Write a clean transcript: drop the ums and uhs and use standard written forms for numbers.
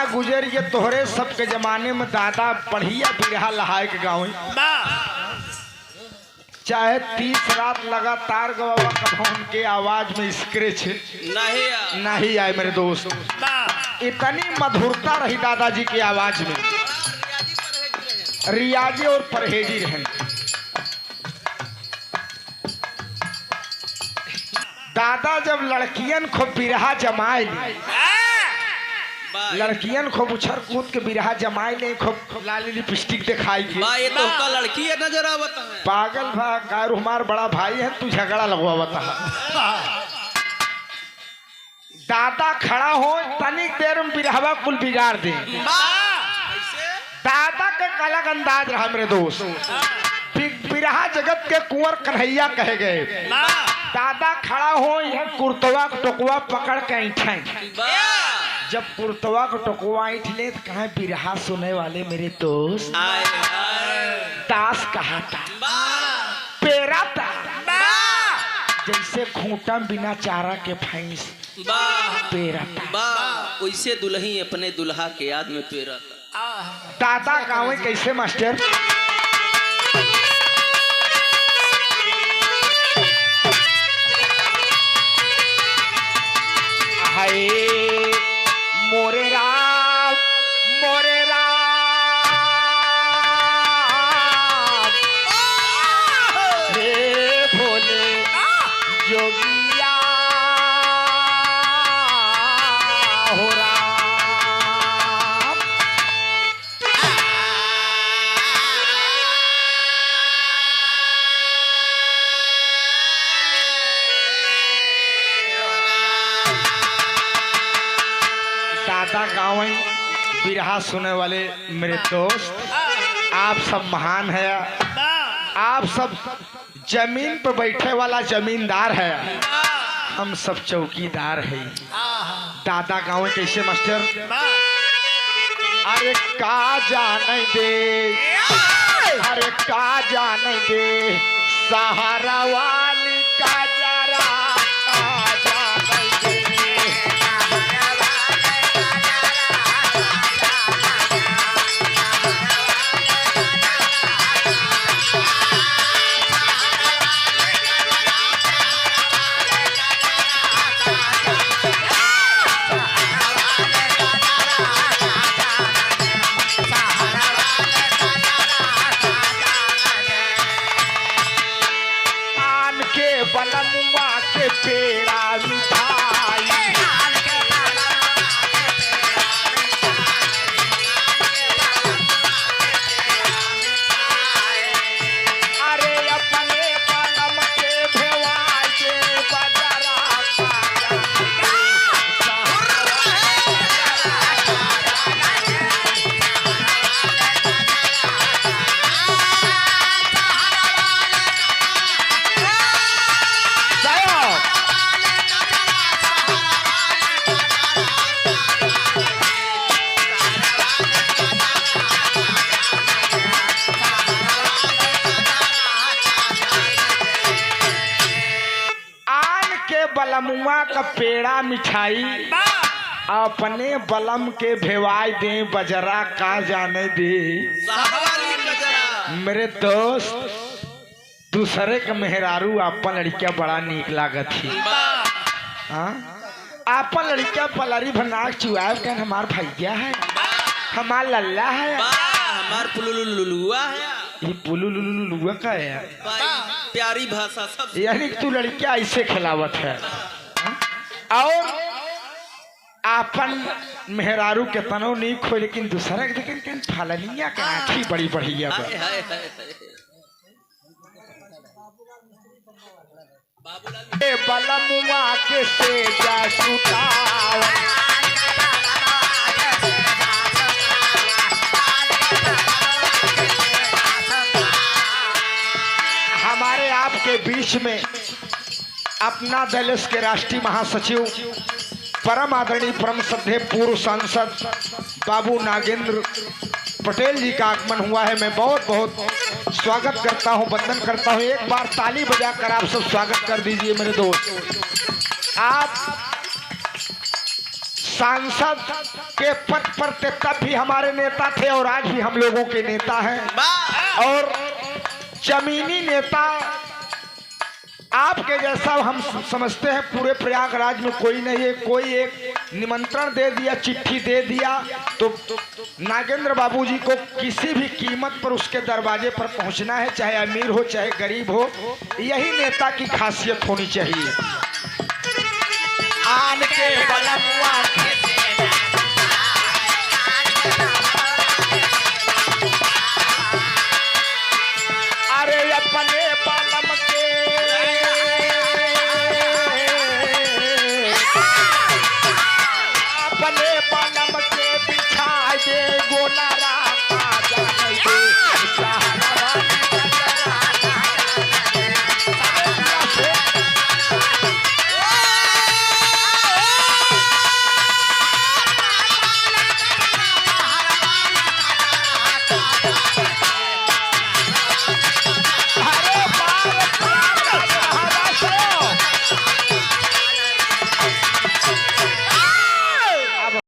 जमाना गुजर ये तोहरे सबके जमाने में दादा बढ़िया बिरहा लहाए के गाँव चाहे 30 रात लगातार गवावा कभी उनके आवाज में स्क्रेच नहीं आए मेरे दोस्त। इतनी मधुरता रही दादाजी की आवाज में, रियाजी और परहेजी रहन। दादा जब लड़कियन को बिरहा जमाए लड़कियन को उछर कूद के बिरहा जमाए ले खूब लाली लिपस्टिक दिखाई ये तो का लड़की है नजर आवत है। पागल भा गारू हमार बड़ा भाई है तू झगड़ा लगवावता दादा खड़ा हो तनिक देर में बिरहवा कुल बिगाड़ दे। दादा का अलग अंदाज रहा मेरे दोस्त। बिरहा जगत के कुंवर कन्हैया कहे गए। दादा खड़ा हो यह कुर्तवा टोकवा पकड़ के ऐठे जब कुर्तवा को टोकवा ऐठ ले तो कहा बिरहा सुने वाले मेरे दोस्त दास कहा था पेरा था जैसे खूंटा बिना चारा के भैंस पेरा था वैसे दुल्ही अपने दुल्हा के याद में पेरा था। दादा गाँव कैसे मास्टर हाय मोरे राम हे भोले जोगिया हो राम। दादा गाँव बिरहा सुने वाले मेरे दोस्त आप सब महान है। आप सब जमीन पर बैठे वाला जमींदार है, हम सब चौकीदार है। दादा गाँव कैसे मास्टर अरे का जाने दे अरे का जाने दे सहारा वाली का जरा का जाने दे। बलमुआ के पेड़ा मिठाई अरे अपने बलम के भेवाई के बजरा बलमुआ का पेड़ा मिठाई अपने बलम के भेवाई दे बजरा का जाने दे। मेरे दोस्त दूसरे के मेहरारू अपन लड़किया बड़ा नीक लागत थी। अपन लड़किया पलरी भनाक चुआब के हमार भैया है हमार लल्ला है हमार पुलुलुलुआ है। ये पुलुलुलुआ का है प्यारी भाषा सब यानी तू लड़किया ऐसे खिलावत है। और अपन मेहरारू के तनो नहीं खो लेकिन दूसरा के लेकिन फलनिया के आँखी बड़ी बढ़िया बलमुआ के से जा सुताव हमारे आपके बीच में अपना दलस के राष्ट्रीय महासचिव परम आदरणीय परम श्रद्धेय पूर्व सांसद बाबू नागेंद्र पटेल जी का आगमन हुआ है। मैं बहुत बहुत स्वागत करता हूं, वंदन करता हूं। एक बार ताली बजाकर आप सब स्वागत कर दीजिए मेरे दोस्त। आप सांसद के पद पर थे तब भी हमारे नेता थे और आज भी हम लोगों के नेता हैं। और जमीनी नेता आपके जैसा हम समझते हैं पूरे प्रयागराज में कोई नहीं है। कोई एक निमंत्रण दे दिया, चिट्ठी दे दिया तो नागेंद्र बाबूजी को किसी भी कीमत पर उसके दरवाजे पर पहुंचना है, चाहे अमीर हो चाहे गरीब हो। यही नेता की खासियत होनी चाहिए। आन के बलमुआ